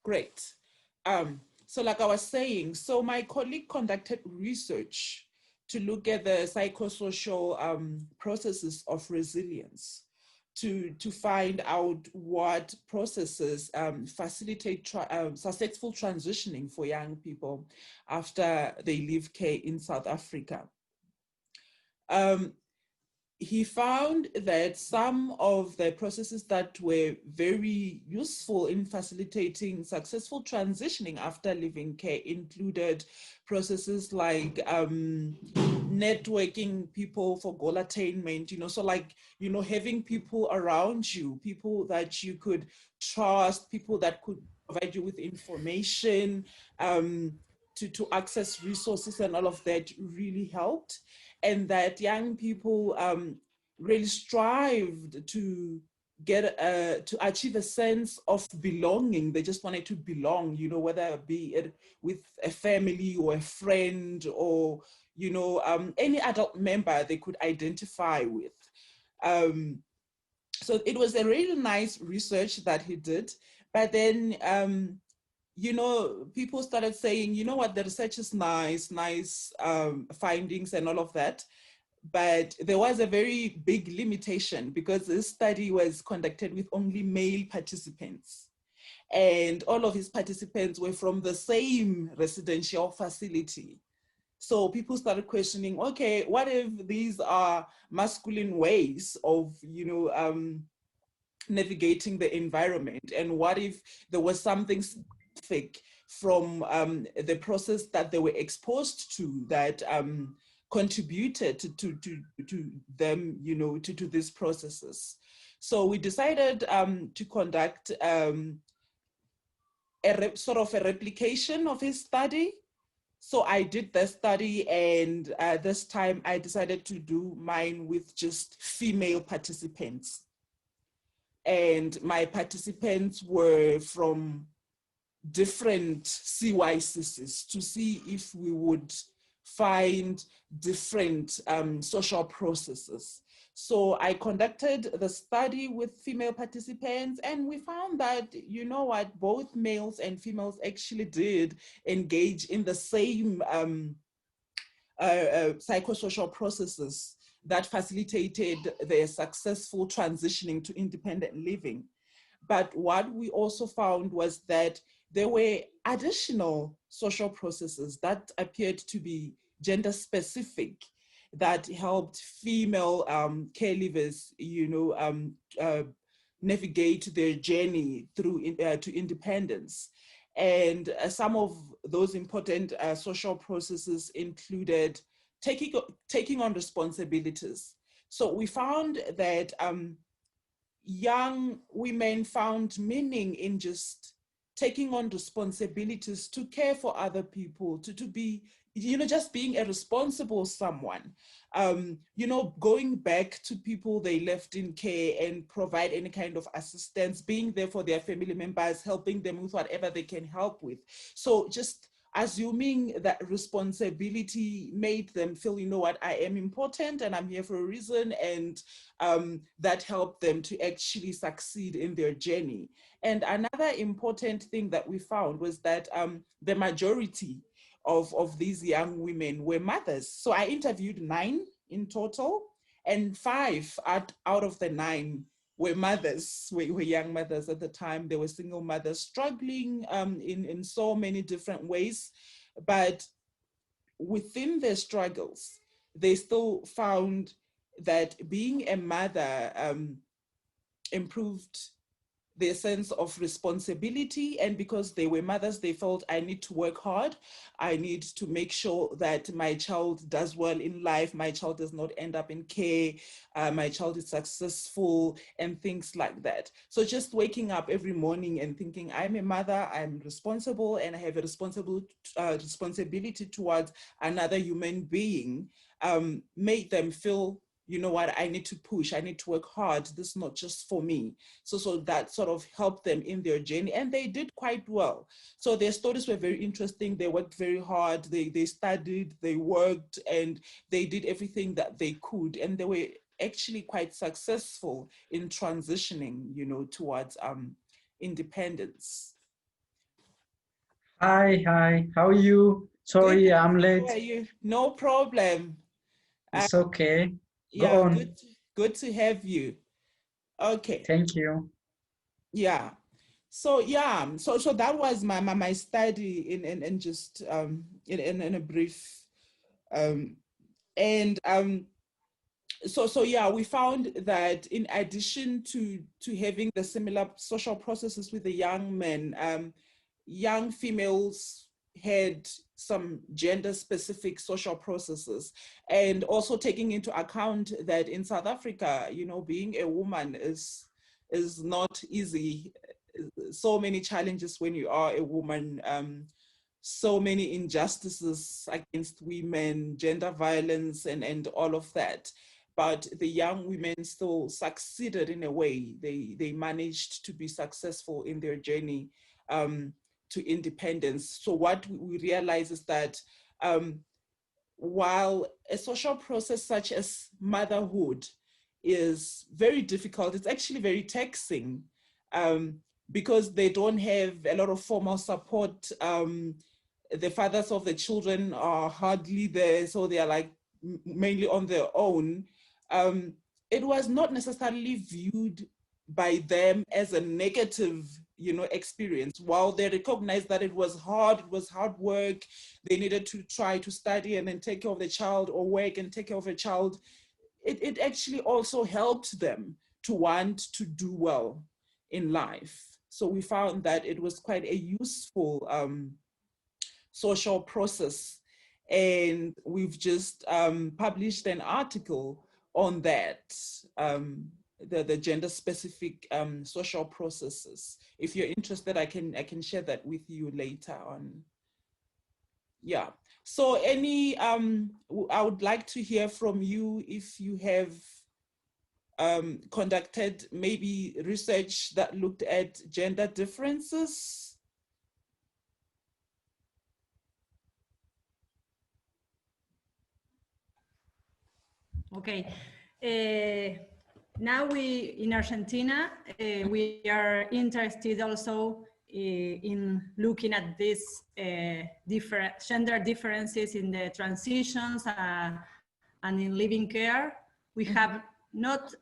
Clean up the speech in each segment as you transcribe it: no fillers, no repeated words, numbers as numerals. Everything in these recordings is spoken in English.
Great. So like I was saying, so my colleague conducted research to look at the psychosocial processes of resilience to find out what processes facilitate successful transitioning for young people after they leave care in South Africa. Um, he found that some of the processes that were very useful in facilitating successful transitioning after leaving care included processes like networking people for goal attainment, so like, having people around you, people that you could trust, people that could provide you with information, to access resources and all of that really helped. And that young people really strived to get to achieve a sense of belonging. They just wanted to belong, whether it be it with a family or a friend or any adult member they could identify with. So it was a really nice research that he did, but then people started saying, what, the research is nice findings and all of that. But there was a very big limitation because this study was conducted with only male participants. And all of his participants were from the same residential facility. So people started questioning, okay, what if these are masculine ways of, navigating the environment? And what if there was something specific from the process that they were exposed to that contributed to them, to these processes? So we decided to conduct sort of a replication of his study. So I did the study, and this time I decided to do mine with just female participants. And my participants were from different CYCs to see if we would find different social processes. So I conducted the study with female participants, and we found that, both males and females actually did engage in the same psychosocial processes that facilitated their successful transitioning to independent living. But what we also found was that there were additional social processes that appeared to be gender specific that helped female caregivers, navigate their journey through to independence. And some of those important social processes included taking on responsibilities. So we found that young women found meaning in just taking on responsibilities to care for other people, to be, just being a responsible someone, going back to people they left in care and provide any kind of assistance, being there for their family members, helping them with whatever they can help with. So just assuming that responsibility made them feel, what, I am important and I'm here for a reason, and that helped them to actually succeed in their journey. And another important thing that we found was that the majority of these young women were mothers. So I interviewed 9 in total, and 5 out of the 9 were mothers, were young mothers at the time. They were single mothers struggling in so many different ways. But within their struggles, they still found that being a mother improved their sense of responsibility. And because they were mothers, they felt, I need to work hard. I need to make sure that my child does well in life. My child does not end up in care. My child is successful and things like that. So just waking up every morning and thinking, I'm a mother, I'm responsible, and I have a responsibility towards another human being, made them feel, what, I need to push, I need to work hard. This is not just for me. So that sort of helped them in their journey, and they did quite well. So their stories were very interesting. They worked very hard. They studied, they worked, and they did everything that they could. And they were actually quite successful in transitioning, towards independence. Hi, how are you? Good. Sorry, I'm How late. are you? No problem. Uh, It's okay. Go yeah, on. good to have you. Okay. Thank you. Yeah. So yeah, so that was my study in just in a brief um and so yeah, we found that in addition to having the similar social processes with the young men, young females had some gender specific social processes, and also taking into account that in South Africa, you know, being a woman is not easy. So many challenges when you are a woman, so many injustices against women, gender violence, and all of that. But the young women still succeeded in a way. They managed to be successful in their journey to independence. So what we realize is that while a social process such as motherhood is very difficult, it's actually very taxing, um, because they don't have a lot of formal support. The fathers of the children are hardly there, so they are like mainly on their own. Um, it was not necessarily viewed by them as a negative, you know, experience. While they recognized that it was hard work, they needed to try to study and then take care of the child, or work and take care of a child. It actually also helped them to want to do well in life. So we found that it was quite a useful social process. And we've just published an article on that, the gender specific social processes. If you're interested, I can share that with you later on. Yeah. So I would like to hear from you if you have conducted maybe research that looked at gender differences. Okay. Now we in Argentina, we are interested also in looking at these different gender differences in the transitions and in living care. We have not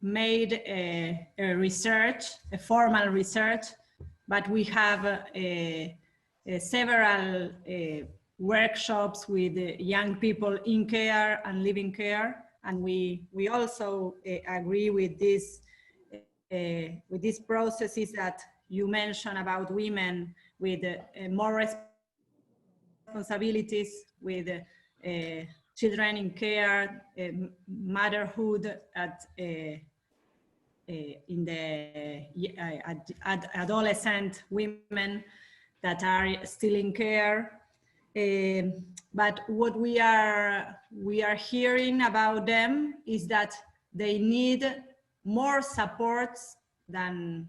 made a research, a formal research, but we have several workshops with young people in care and living care, and we also agree with these processes that you mentioned about women with more responsibilities with children in care, motherhood in the adolescent women that are still in care. But what we are hearing about them is that they need more support than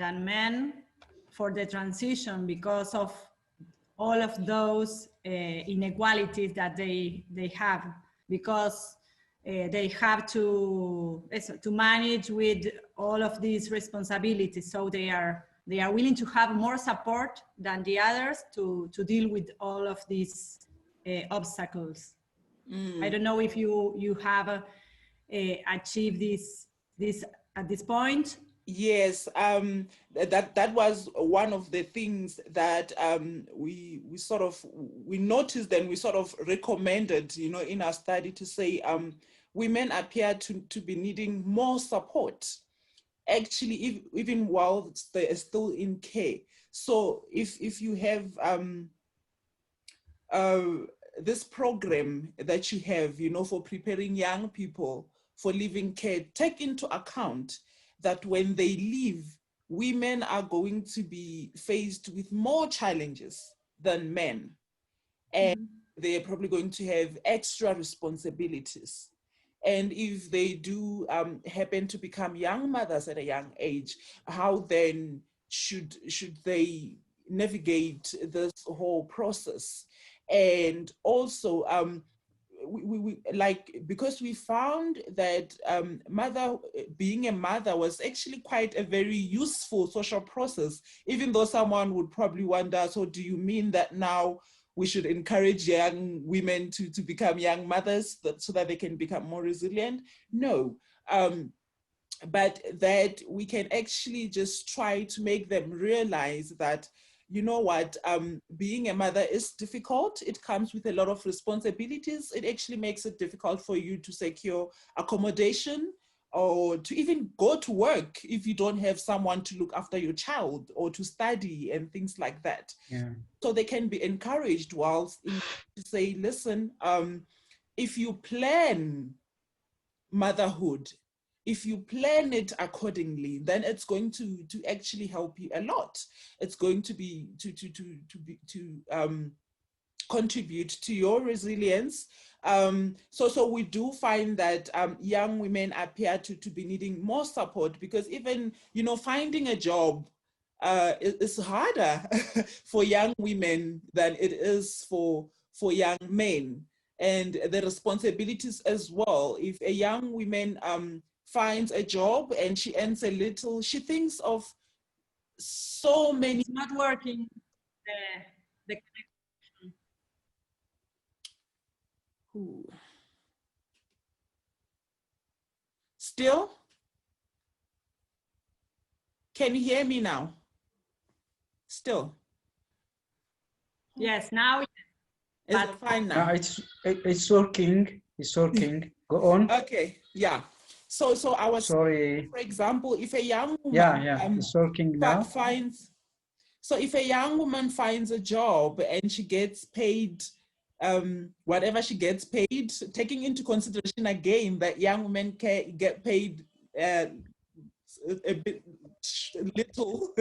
men for the transition, because of all of those inequalities that they have, because they have to manage with all of these responsibilities. So they are willing to have more support than the others to deal with all of these obstacles. I don't know if you have achieved this at this point. Yes, that was one of the things that we noticed and we sort of recommended, you know, in our study, to say women appear to be needing more support, actually, even while they are still in care. So if you have uh, this program that you have, you know, for preparing young people for living care, take into account that when they leave, women are going to be faced with more challenges than men. And they're probably going to have extra responsibilities. And if they do happen to become young mothers at a young age, how then should they navigate this whole process? And also, because we found that being a mother was actually quite a very useful social process, even though someone would probably wonder, so do you mean that now we should encourage young women to become young mothers so that they can become more resilient? No. But that we can actually just try to make them realize that, you know what, being a mother is difficult. It comes with a lot of responsibilities. It actually makes it difficult for you to secure accommodation or to even go to work if you don't have someone to look after your child, or to study and things like that. Yeah. So they can be encouraged whilst to say, listen, if you plan motherhood, if you plan it accordingly, then it's going to actually help you a lot. It's going to be to contribute to your resilience. So we do find that young women appear to be needing more support, because even, you know, finding a job is harder for young women than it is for young men. And the responsibilities as well. If a young woman finds a job and she earns a little, she thinks of so many. It's not working. The connection. Ooh. Still? Can you hear me now? Still? Yes, now. Is it fine now? It's working. It's working. Go on. Okay, yeah. So I was, sorry. For example, if a young woman Yeah, it's working now. If a young woman finds a job and she gets paid whatever she gets paid, taking into consideration again that young women get paid a bit little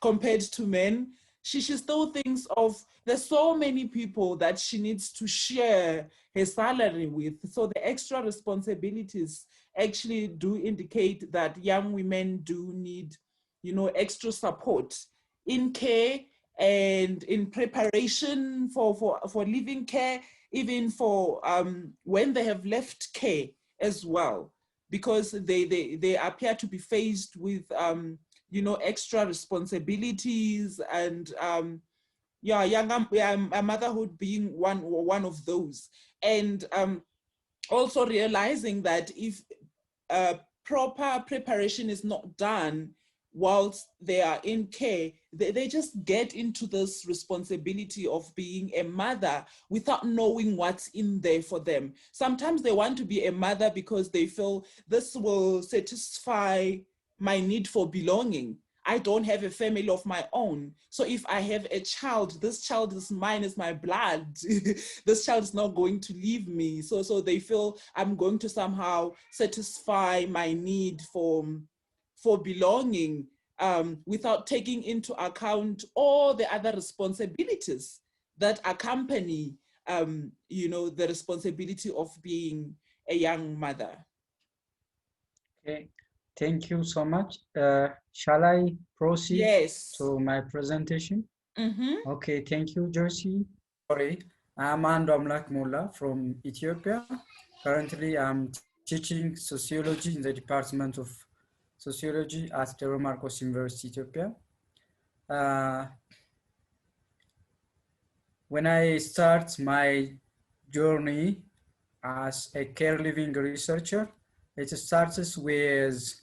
compared to men, she still thinks of, there's so many people that she needs to share her salary with. So the extra responsibilities actually do indicate that young women do need, you know, extra support in care and in preparation for living care, even for when they have left care as well, because they appear to be faced with you know, extra responsibilities, and motherhood being one of those. And also realizing that if proper preparation is not done whilst they are in care, they just get into this responsibility of being a mother without knowing what's in there for them. Sometimes they want to be a mother because they feel this will satisfy my need for belonging. I don't have a family of my own. So if I have a child, this child is mine, is my blood. This child is not going to leave me. So they feel I'm going to somehow satisfy my need for belonging without taking into account all the other responsibilities that accompany, you know, the responsibility of being a young mother. Okay. Thank you so much. Shall I proceed Yes. to my presentation? Mm-hmm. Okay, thank you, Joyce. Sorry, I'm Anduamlak Takele from Ethiopia. Currently, I'm teaching sociology in the Department of Sociology at the Marcos University, Ethiopia. When I start my journey as a care living researcher, it starts with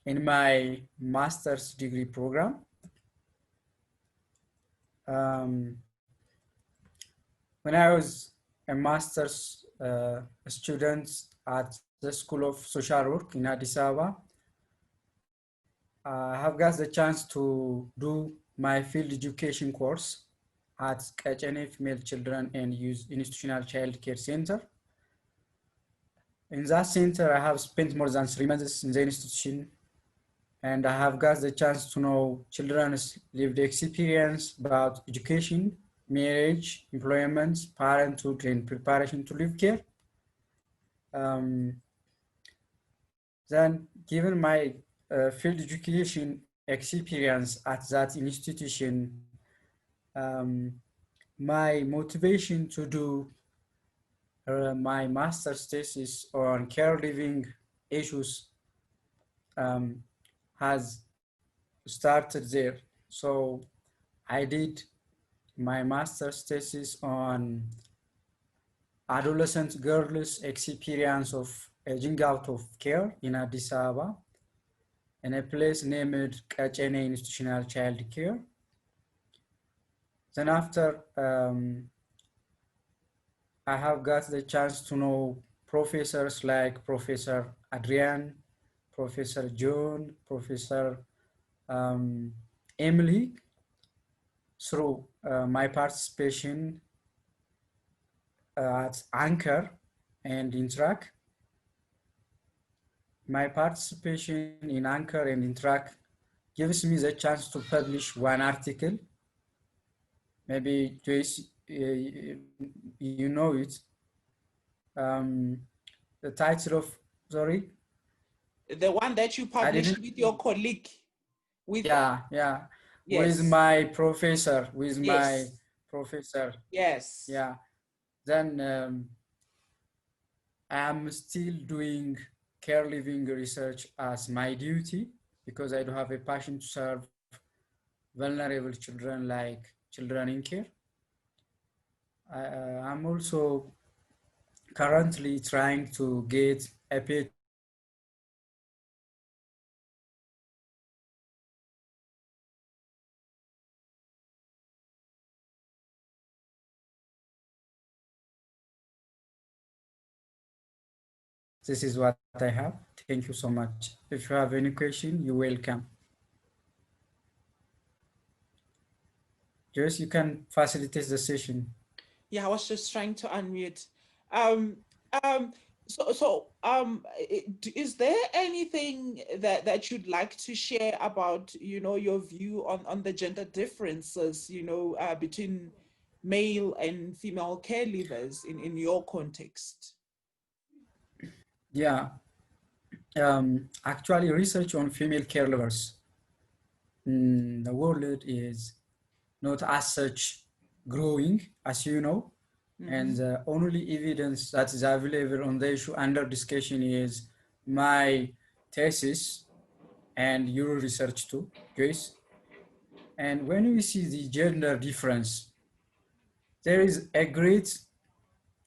in my master's degree program. When I was a master's student at the School of Social Work in Addis Ababa, I have got the chance to do my field education course at Kachene Female Children and Youth Institutional Child Care Center. In that center, I have spent more than 3 months in the institution, and I have got the chance to know children's lived experience about education, marriage, employment, parenthood, and preparation to live care. Then, given my field education experience at that institution, my motivation to do my master's thesis on caregiving issues has started there. So I did my master's thesis on adolescent girls' experience of aging out of care in Addis Ababa in a place named Kachene Institutional Child Care. Then after I have got the chance to know professors like Professor Adrian, Professor John, Professor Emily through my participation at Anchor and INTRAC. My participation in Anchor and INTRAC gives me the chance to publish one article. Maybe Joyce, you know it. The title of, sorry? The one that you published with your colleague. Yeah. Yes. With my professor, Yes. Yes. Yeah. Then I'm still doing care living research as my duty because I do have a passion to serve vulnerable children like children in care. I'm also currently trying to get a PhD in this is what I have. Thank you so much. If you have any question, you're welcome. Joyce, you can facilitate the session. Yeah, I was just trying to unmute. Is there anything that you'd like to share about, your view on the gender differences, between male and female care leavers in your context? Yeah, actually research on female care leavers in the world is not as such growing, as you know, and the only evidence that is available on the issue under discussion is my thesis and your research too, Joyce. And when we see the gender difference, there is a great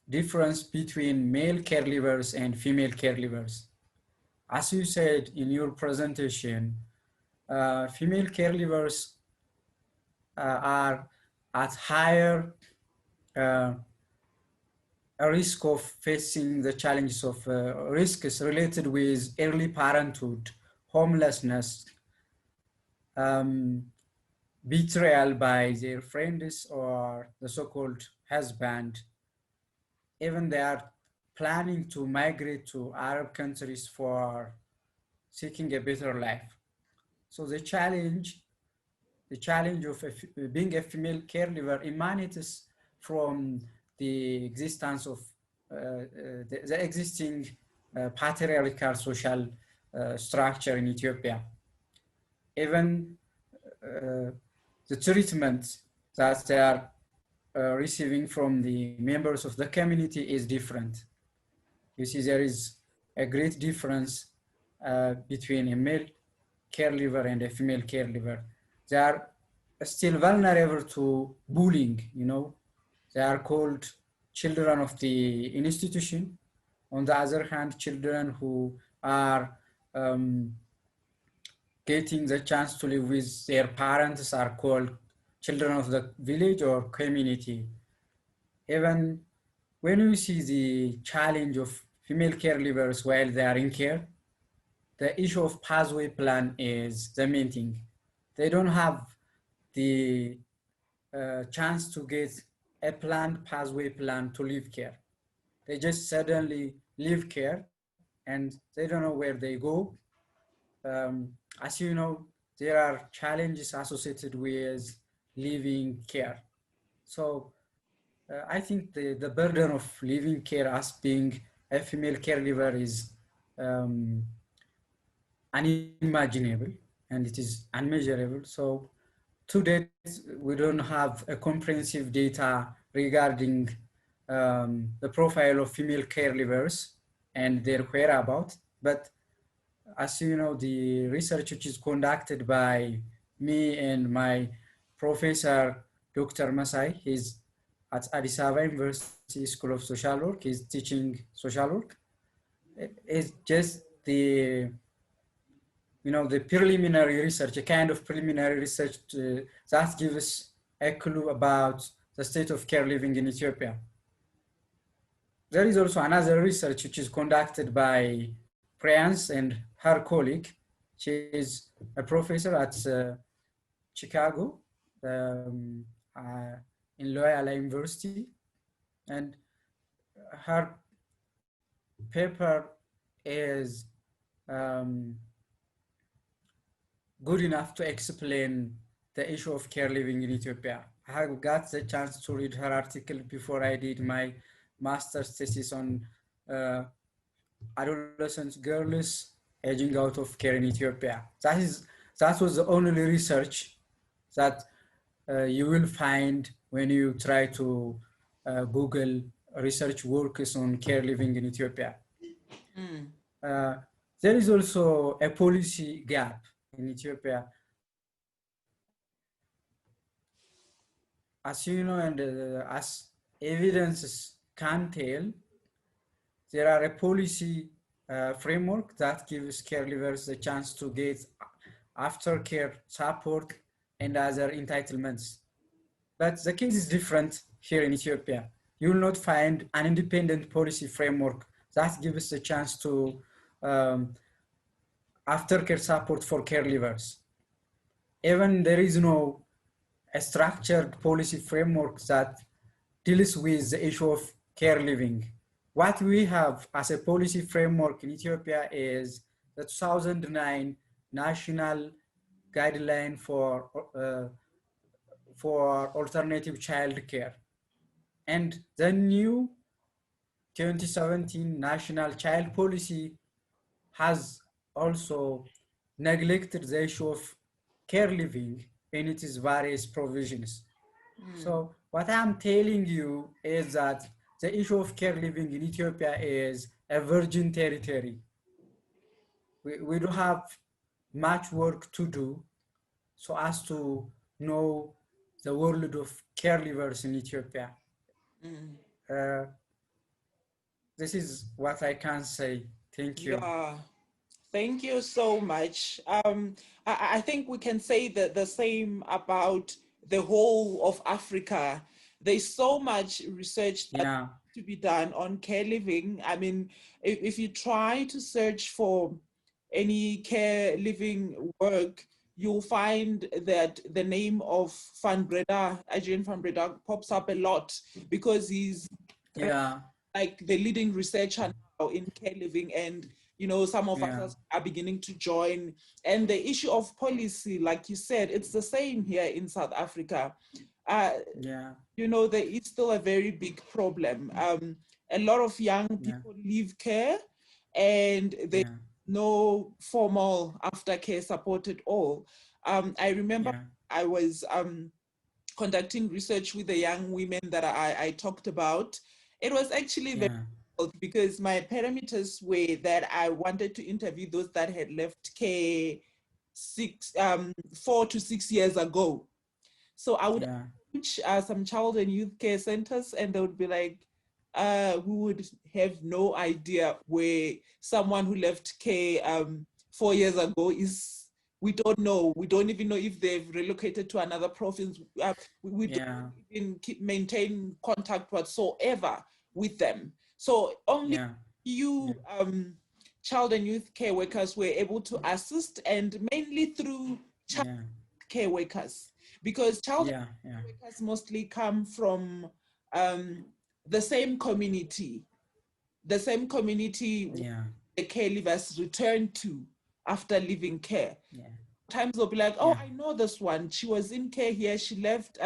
difference between male caregivers and female caregivers. As you said in your presentation, female caregivers are at higher a risk of facing the challenges of risks related with early parenthood, homelessness, betrayal by their friends or the so-called husband. Even they are planning to migrate to Arab countries for seeking a better life. So the challenge of being a female caregiver emanates from the existence of the existing patriarchal social structure in Ethiopia. Even the treatment that they are receiving from the members of the community is different. You see, there is a great difference between a male caregiver and a female caregiver. They are still vulnerable to bullying, They are called children of the institution. On the other hand, children who are getting the chance to live with their parents are called children of the village or community. Even when we see the challenge of female caregivers while they are in care, the issue of pathway plan is the main thing. They don't have the chance to get a planned pathway plan to leave care. They just suddenly leave care and they don't know where they go. As you know, there are challenges associated with leaving care. So I think the burden of leaving care as being a female caregiver is unimaginable and it is unmeasurable. So to date, we don't have a comprehensive data regarding the profile of female caregivers and their whereabouts. But as you know, the research which is conducted by me and my professor, Dr. Masai, he's at Addis Ababa University School of Social Work, he's teaching social work. It's just the, the preliminary research, a kind of preliminary research that gives us a clue about the state of care living in Ethiopia. There is also another research which is conducted by Priyansh and her colleague. She is a professor at Chicago, in Loyola University, and her paper is good enough to explain the issue of care living in Ethiopia. I got the chance to read her article before I did my master's thesis on adolescent girls aging out of care in Ethiopia. That was the only research that you will find when you try to Google research works on care living in Ethiopia. There is also a policy gap in Ethiopia. As you know, and as evidences can tell, there are a policy framework that gives caregivers the chance to get aftercare support and other entitlements. But the case is different here in Ethiopia. You will not find an independent policy framework that gives the chance to aftercare support for caregivers. Even there is no a structured policy framework that deals with the issue of care living. What we have as a policy framework in Ethiopia is the 2009 National Guideline for alternative child care, and the new 2017 National Child Policy has also neglected the issue of care living in its various provisions. So what I'm telling you is that the issue of care living in Ethiopia is a virgin territory. We don't have much work to do so as to know the world of caregivers in Ethiopia. This is what I can say. Thank you. Yeah. Thank you so much. I think we can say that the same about the whole of Africa. There's so much research that to be done on care living. I mean, if you try to search for any care living work, you'll find that the name of Van Breda, Adrian Van Breda, pops up a lot because he's like the leading researcher now in care living, and some of us are beginning to join. And the issue of policy, like you said, it's the same here in South Africa. There is still a very big problem. A lot of young people leave care, and there's no formal aftercare support at all. I remember I was conducting research with the young women that I talked about. It was actually very difficult because my parameters were that I wanted to interview those that had left care 4 to 6 years ago. So I would reach some child and youth care centers, and they would be like, we would have no idea where someone who left care 4 years ago is. We don't know. We don't even know if they've relocated to another province. We don't even maintain contact whatsoever with them. So only few child and youth care workers were able to assist, and mainly through child care workers, because child care workers mostly come from the same community the caregivers return to after leaving care. Times they'll be like, oh, I know this one. She was in care here. She left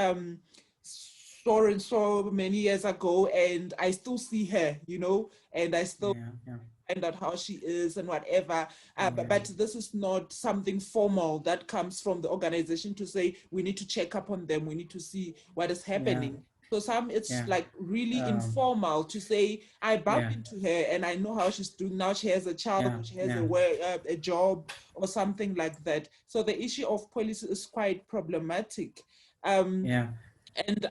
so and so many years ago, and I still see her, you know, and I still find out how she is and whatever. But this is not something formal that comes from the organization to say, we need to check up on them, we need to see what is happening. So it's like really informal to say, I bumped into her and I know how she's doing now. She has a child, or she has a job or something like that. So the issue of policy is quite problematic. And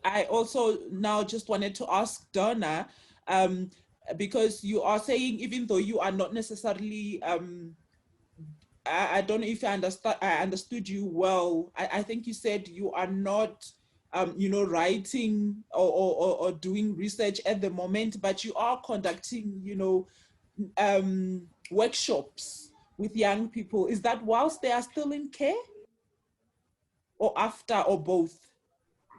I also now just wanted to ask Donna, because you are saying, even though you are not necessarily, I don't know if I understood you well. I think you said you are not, you know, writing or doing research at the moment, but you are conducting, you know, workshops with young people. Is that whilst they are still in care, or after, or both?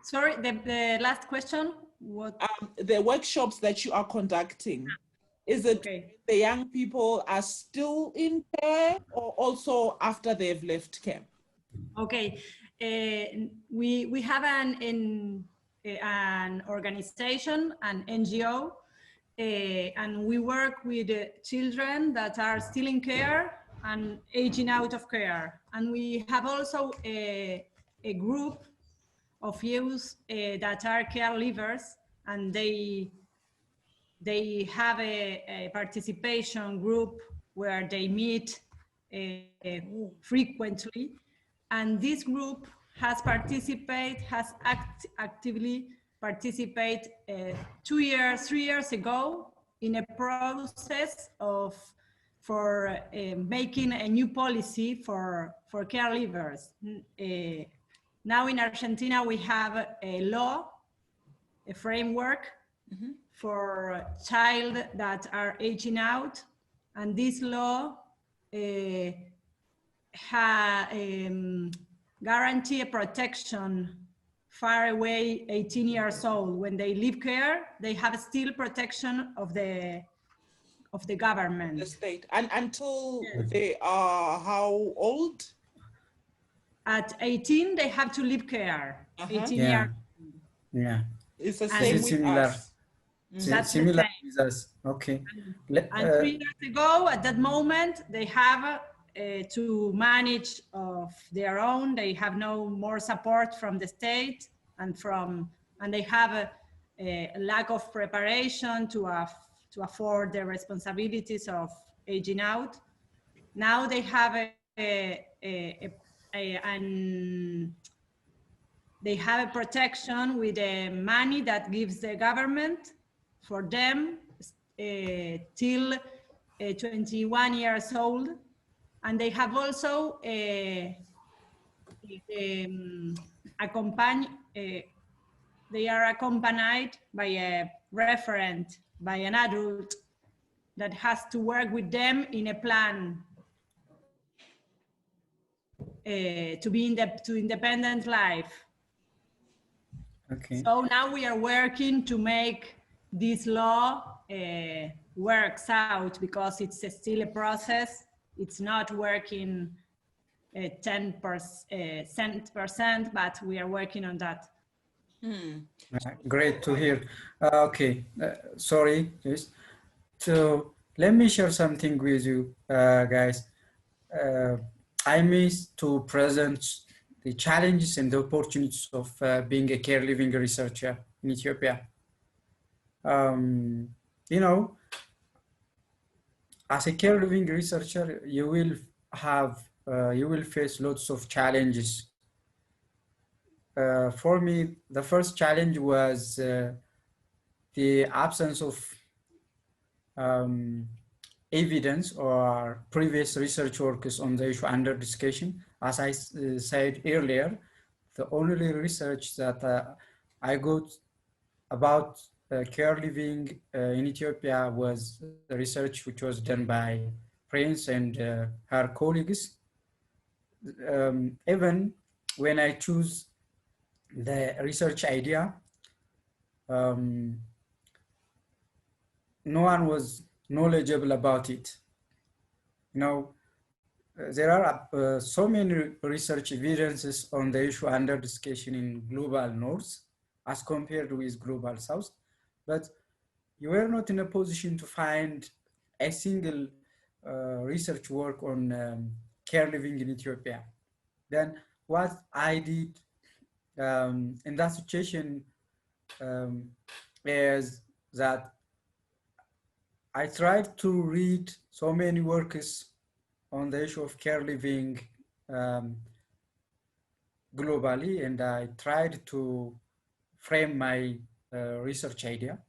Sorry, the last question. What? The workshops that you are conducting, is it the young people are still in care, or also after they've left care? Okay, we have an organization, an NGO, and we work with children that are still in care and aging out of care. And we have also a group of youth that are caregivers, and they have a participation group where they meet frequently. And this group has actively participated 3 years ago in a process for making a new policy for caregivers. Now in Argentina, we have a law, a framework for child that are aging out. And this law guarantee a protection far away 18 years old. When they leave care, they have still protection of the government. The state. And until they are how old? At 18, they have to leave care. 18 years. Yeah. It's the same with us. That's similar with us. Okay. And 3 years ago, at that moment, they have to manage of their own. They have no more support from the state, and they have a lack of preparation to afford the responsibilities of aging out. Now they have they have a protection with the money that gives the government for them till 21 years old. And they have also they are accompanied by a referent, by an adult that has to work with them in a plan to independent life. Okay. So now we are working to make this law works out, because it's still a process. It's not working 10%, but we are working on that. Great to hear. Okay, sorry, yes. So let me share something with you guys. I miss to present the challenges and the opportunities of being a care living researcher in Ethiopia. You know, as a care living researcher, you will face lots of challenges. For me, the first challenge was the absence of evidence or previous research works on the issue under discussion. As I said earlier, the only research that I got about care living in Ethiopia was the research which was done by Prince and her colleagues. Even when I choose the research idea, no one was knowledgeable about it. You know, there are so many research evidences on the issue under discussion in global north, as compared with Global South, but you were not in a position to find a single research work on care living in Ethiopia. Then what I did in that situation is that I tried to read so many works on the issue of care living globally, and I tried to frame my research idea.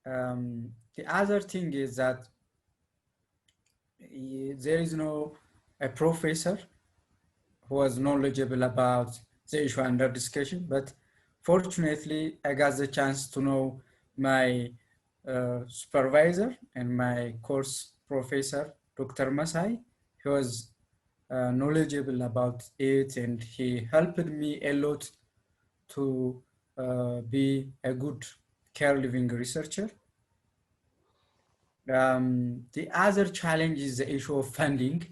The other thing is that there is no a professor who was knowledgeable about the issue under discussion, but fortunately I got the chance to know my supervisor and my course professor, Dr. Masai. He was knowledgeable about it, and he helped me a lot to be a good care living researcher. The other challenge is the issue of funding.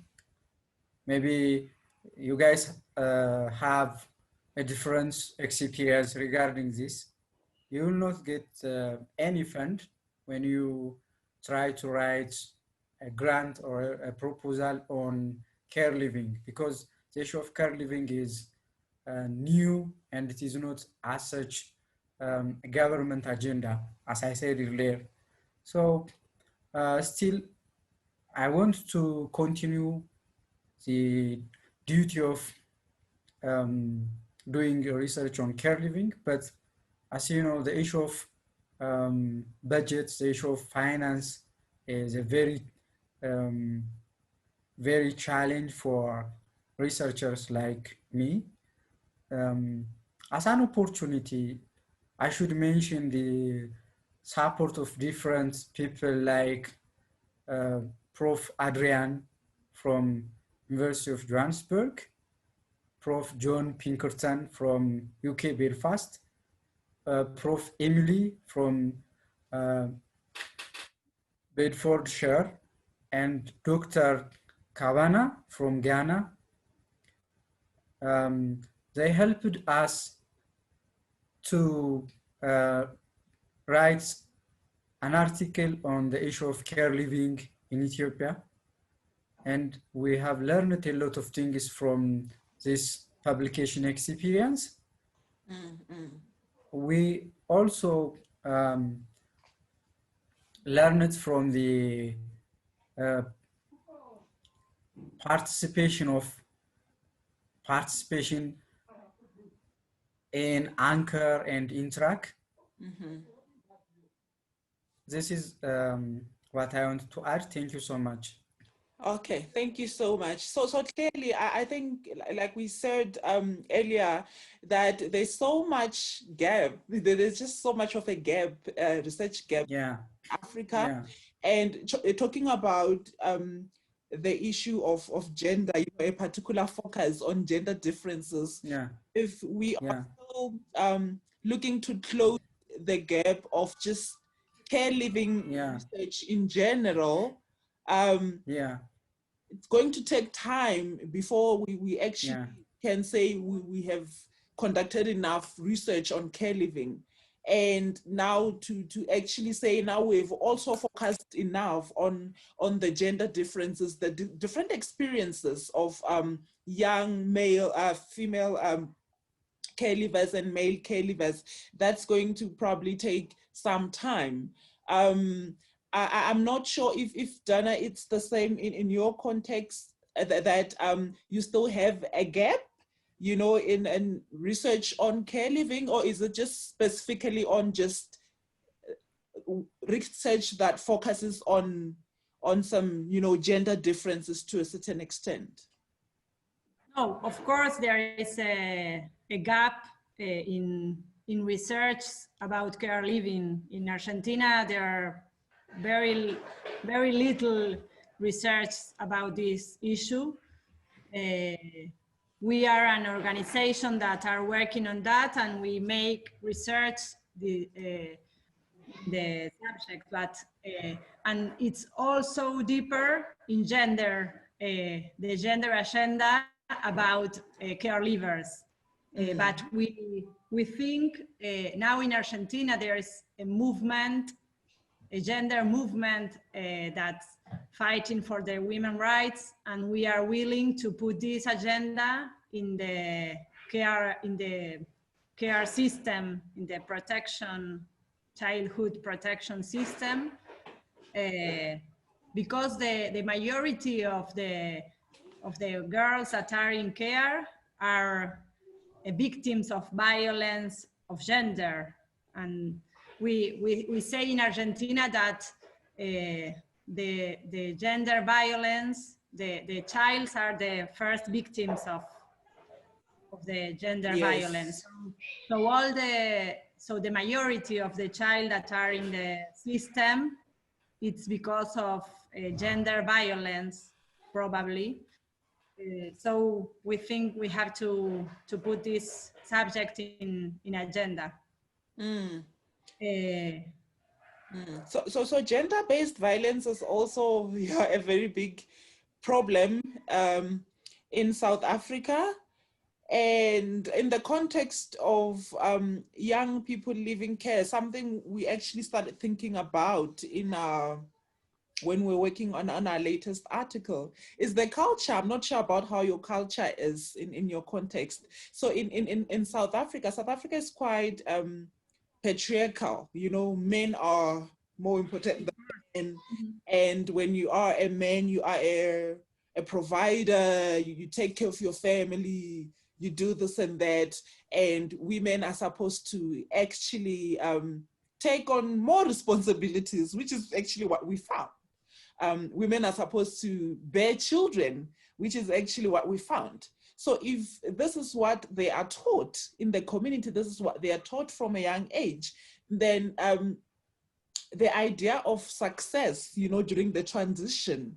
Maybe you guys have a different experience regarding this. You will not get any fund when you try to write a grant or a proposal on care living, because the issue of care living is new and it is not as such a government agenda, as I said earlier. So still, I want to continue the duty of doing research on care living, but as you know, the issue of budgets, the issue of finance is a very, very challenge for researchers like me. As an opportunity, I should mention the support of different people like Prof. Adrian from University of Johannesburg, Prof. John Pinkerton from UK Belfast, Prof. Emily from Bedfordshire, and Dr. Kawana from Ghana. They helped us to write an article on the issue of care living in Ethiopia. And we have learned a lot of things from this publication experience. We also learned from the participation in Anchor and INTRAC. This is what I want to add. Thank you so much. Okay, thank you so much. So clearly, I think, like we said earlier, that there's so much gap. There's just so much of a gap, research gap in Africa. And talking about the issue of gender, a particular focus on gender differences. If we are still looking to close the gap of just care living research in general, it's going to take time before we actually can say we have conducted enough research on care living. And now to actually say now we've also focused enough on the gender differences, the different experiences of young male, female care livers and male care livers. That's going to probably take some time. I'm not sure if Dana, it's the same in your context, that you still have a gap, you know, in research on care living, or is it just specifically on just research that focuses on some, you know, gender differences to a certain extent? No, of course there is a gap in research about care living. In Argentina, there are very little research about this issue. We are an organization that are working on that, and we make research the subject, but and it's also deeper in gender, the gender agenda about caregivers. But we think now in Argentina there is a movement, a gender movement that's fighting for their women's rights, and we are willing to put this agenda in the care system, in the childhood protection system, because the majority of the girls that are in care are victims of violence of gender. And we say in Argentina that the gender violence, the childs are the first victims of the gender violence. So the majority of the child that are in the system, it's because of gender violence, probably. So we think we have to put this subject in agenda. So gender-based violence is also a very big problem in South Africa. And in the context of young people living care, something we actually started thinking about in when we're working on our latest article is the culture. I'm not sure about how your culture is in your context. So in South Africa is quite patriarchal. You know, men are more important than men. And when you are a man, you are a provider, you take care of your family, you do this and that, and women are supposed to actually take on more responsibilities, which is actually what we found. Women are supposed to bear children, which is actually what we found. So if this is what they are taught in the community, this is what they are taught from a young age, then the idea of success, you know, during the transition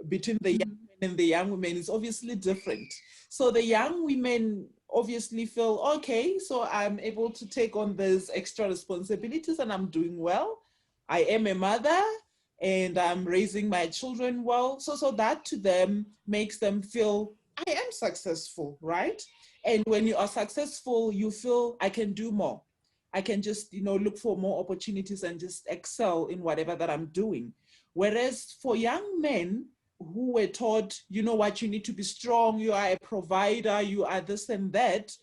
between the young men and the young women is obviously different. So the young women obviously feel, okay, so I'm able to take on these extra responsibilities and I'm doing well. I am a mother and I'm raising my children well. So that to them makes them feel, I am successful, right? And when you are successful, you feel I can do more. I can just, you know, look for more opportunities and just excel in whatever that I'm doing. Whereas for young men who were taught, you know what, you need to be strong, you are a provider, you are this and that,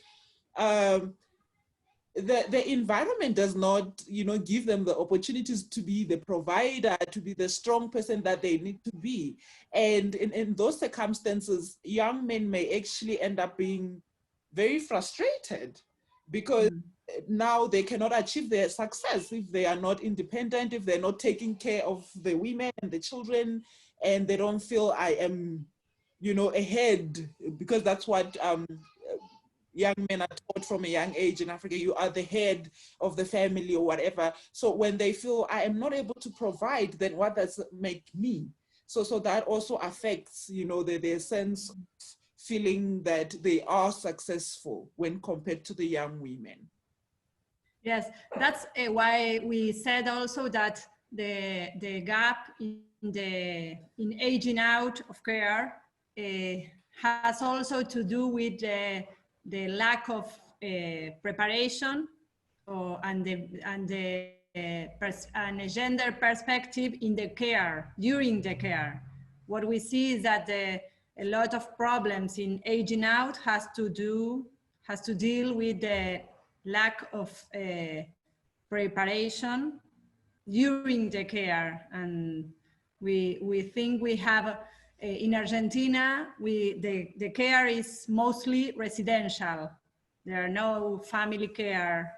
the environment does not, you know, give them the opportunities to be the provider, to be the strong person that they need to be. And in those circumstances, young men may actually end up being very frustrated because now they cannot achieve their success if they are not independent, if they're not taking care of the women and the children, and they don't feel I am, you know, ahead, because that's what young men are taught from a young age in Africa. You are the head of the family or whatever. So when they feel I am not able to provide, then what does it make me? So that also affects, you know, their sense of feeling that they are successful when compared to the young women. Yes, that's why we said also that the gap in aging out of care has also to do with the lack of preparation and a gender perspective in the care, during the care. What we see is that a lot of problems in aging out has to deal with the lack of preparation during the care. And we think we have in Argentina, the care is mostly residential. There are no family care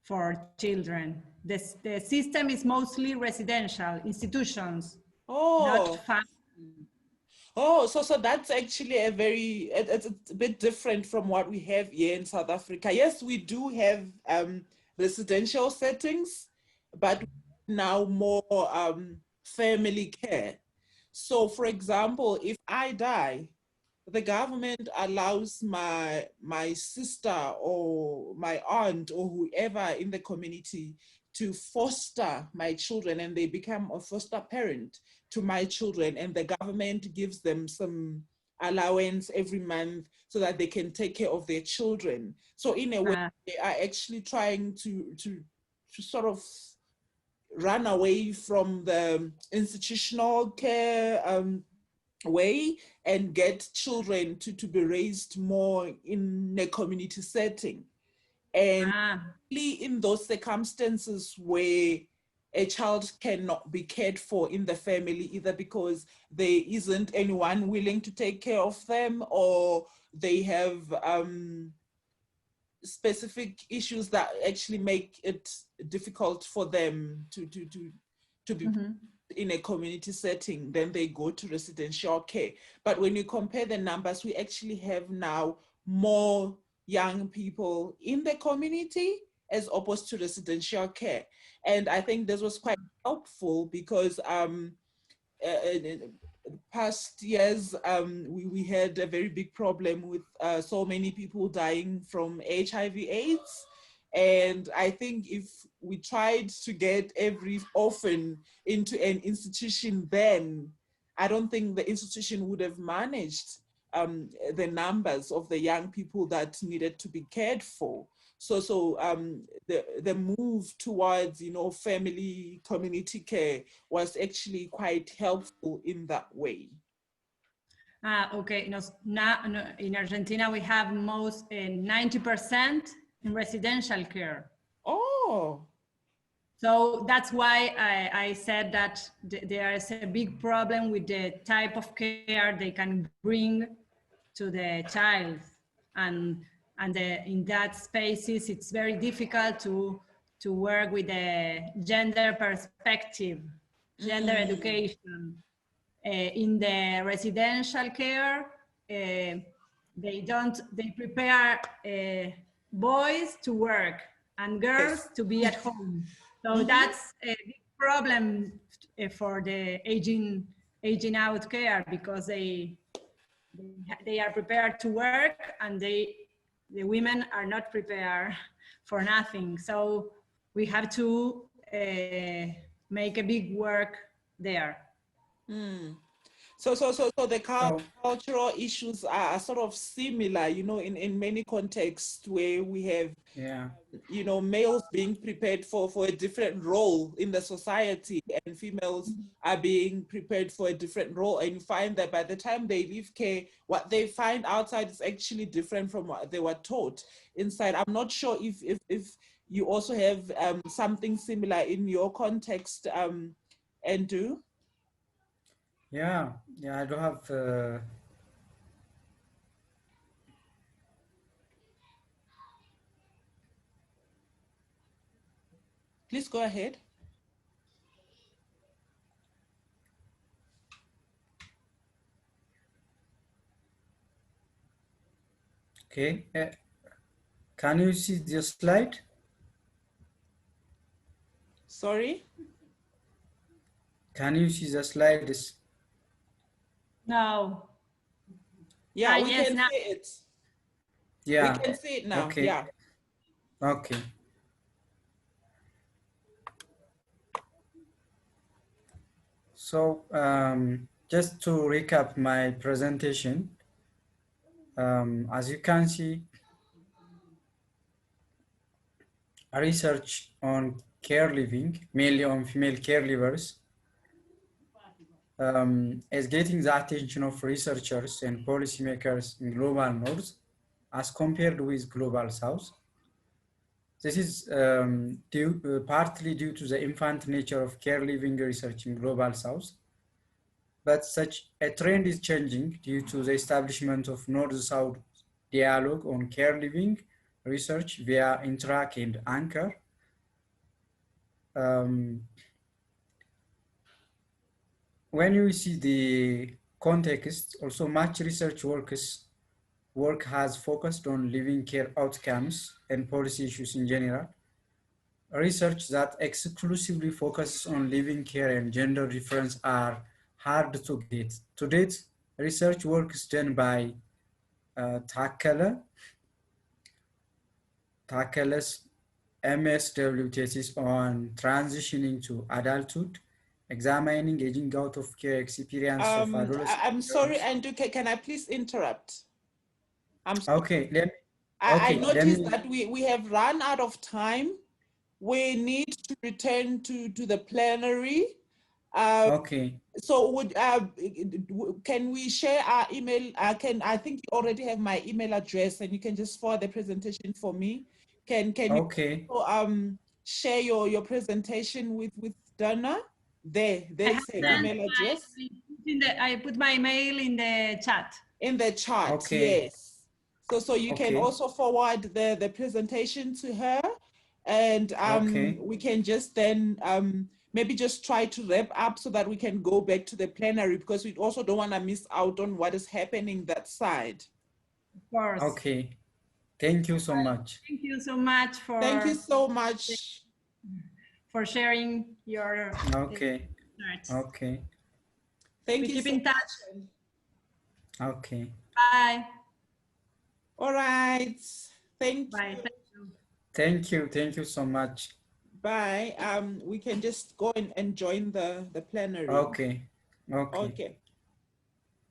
for children. The system is mostly residential institutions, not family. Oh, so that's actually it's a bit different from what we have here in South Africa. Yes, we do have residential settings, but now more family care. So for example, if I die, the government allows my sister or my aunt or whoever in the community to foster my children, and they become a foster parent to my children, and the government gives them some allowance every month so that they can take care of their children. So in a way, they are actually trying to sort of run away from the institutional care way and get children to be raised more in a community setting. And in those circumstances where a child cannot be cared for in the family, either because there isn't anyone willing to take care of them, or they have specific issues that actually make it difficult for them to be in a community setting, then they go to residential care. But when you compare the numbers, we actually have now more young people in the community as opposed to residential care. And I think this was quite helpful because in past years, we had a very big problem with so many people dying from HIV/AIDS. And I think if we tried to get every orphan into an institution then, I don't think the institution would have managed the numbers of the young people that needed to be cared for. So the move towards, family community care was actually quite helpful in that way. Okay. Now in Argentina, we have most 90% in residential care. Oh. So that's why I said that there is a big problem with the type of care they can bring to the child. And in that spaces, it's very difficult to work with the gender perspective, gender education. In the residential care, they prepare boys to work and girls to be at home. So that's a big problem for the aging out care, because they are prepared to work and the women are not prepared for nothing. So we have to make a big work there. So the cultural issues are sort of similar, in many contexts where we have, males being prepared for a different role in the society, and females are being prepared for a different role. And you find that by the time they leave care, what they find outside is actually different from what they were taught inside. I'm not sure if you also have something similar in your context, Andu. Yeah, I do have. Please go ahead. Okay. Can you see the slide? Sorry? Can you see the slides? No. Yeah, we can see it. Yeah. We can see it now. Okay. Yeah. Okay. So just to recap my presentation, as you can see, research on care living, mainly on female caregivers, is getting the attention of researchers and policymakers in global north as compared with global south. This is partly due to the infant nature of care living research in global south, but such a trend is changing due to the establishment of north-south dialogue on care living research via INTRAC and ANCHOR. When you see the context, also much research work has focused on living care outcomes and policy issues in general. Research that exclusively focuses on living care and gender difference are hard to get. To date, research work is done by Takele's MSW thesis on transitioning to adulthood examining aging out of care experience of adolescents. I'm sorry, Andrew, can I please interrupt? I'm sorry. Okay, I noticed that we have run out of time. We need to return to the plenary. Okay. So can we share our email? I think you already have my email address, and you can just forward the presentation for me. Can Okay. you also, share your presentation with Donna? There's an email address. I put my email in the chat. In the chat, Okay. yes. So you can also forward the presentation to her, and we can just then maybe just try to wrap up so that we can go back to the plenary, because we also don't want to miss out on what is happening that side. Of course. Okay. Thank you so much. Thank you so much for. Thank you so much for sharing your. Okay. Okay. Thank you. Keep in touch. Okay. Bye. All right. Thank Bye. you. Thank you. Thank you so much. Bye. We can just go and join the plenary. Okay. Okay. Okay.